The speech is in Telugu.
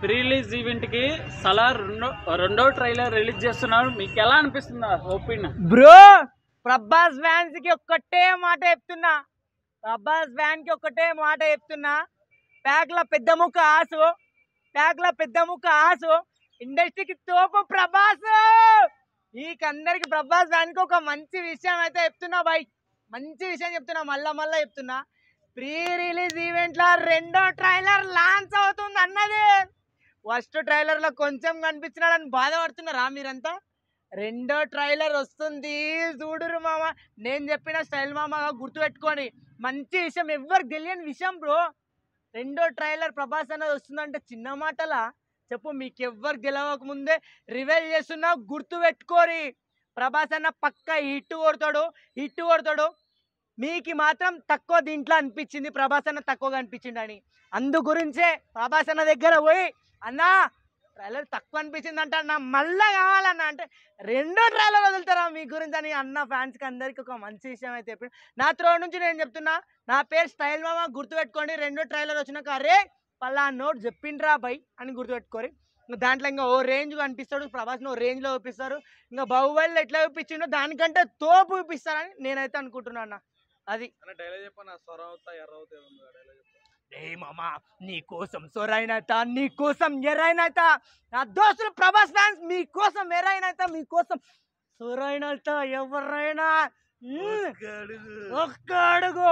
ప్రీ రిలీజ్ ఈవెంట్ కి సలార్ రెండో ట్రైలర్ రిలీజ్ చేస్తున్నారు. మీకు ఎలా అనిపిస్తుంది ఒపీనియన్? బ్రో ప్రభాస్ ఫ్యాన్స్ కి ఒక్కటే మాట చెప్తున్నా, ప్రభాస్ ఫ్యాన్ కి ఒక్కటే మాట చెప్తున్నా, ప్యాక్ లో పెద్ద ముక్క ఆసు, ప్యాక్ లో పెద్ద ముక్క ఆసు, ఇండస్ట్రీకి తోపు ప్రభాస్. మీకందరికి ప్రభాస్ ఫ్యాన్ కి ఒక మంచి విషయం అయితే చెప్తున్నా బాయ్, మంచి విషయం చెప్తున్నా, మళ్ళా చెప్తున్నా. ప్రీ రిలీజ్ ఈవెంట్ లో రెండో ట్రైలర్ లాంచ్ అవుతుంది అన్నది. ఫస్ట్ ట్రైలర్ లో కొంచెం కనిపించినాడని బాధపడుతున్నారా మీరంతా? రెండో ట్రైలర్ వస్తుంది చూడురు మామ. నేను చెప్పిన స్టైల్ మామగా గుర్తుపెట్టుకొని, మంచి విషయం, ఎవరికి తెలియని విషయం బ్రో. రెండో ట్రైలర్ ప్రభాస్ అన్నది వస్తుందంటే చిన్న మాటలా చెప్పు. మీకు ఎవ్వరికి గెలవక ముందే రివైల్ చేస్తున్నా, గుర్తుపెట్టుకోరి. ప్రభాస్ అన్న పక్క హిట్ కొడతాడు. మీకు మాత్రం తక్కువ దీంట్లో అనిపించింది, ప్రభాస్ అన్న తక్కువగా అనిపించింది అని. అందు గురించే ప్రభాస్ అన్న దగ్గర పోయి, అన్నా ట్రైలర్ తక్కువ అనిపించింది అంట అన్న, మళ్ళా కావాలన్నా అంటే రెండో ట్రైలర్ వదులుతారా మీ గురించి అని అన్న ఫ్యాన్స్కి అందరికి ఒక మంచి విషయం అయితే చెప్పి నా త్రో నుంచి నేను చెప్తున్నా. నా పేరు స్టైల్ మామ, గుర్తుపెట్టుకోండి. రెండో ట్రైలర్ వచ్చినాక అరే పలా నోట్ చెప్పిండ్రా బై అని గుర్తుపెట్టుకోరి. ఇంకా దాంట్లో ఇంకా ఓ రేంజ్ అనిపిస్తాడు ప్రభాస్ని, ఓ రేంజ్లో చూపిస్తారు. ఇంకా బాహుబలి ఎట్లా చూపించిండో దానికంటే తోపు చూపిస్తారని నేనైతే అనుకుంటున్నా అన్న. అది ఏ మామా, నీ కోసం సొరైనత, నీ కోసం ఎర్రైనత, నా దోస్తులు ప్రభాస్ ఫ్యాన్స్ మీకోసం ఎర్రైనత, మీకోసం సొరైనత, ఎవరైనా ఒక్క అడుగు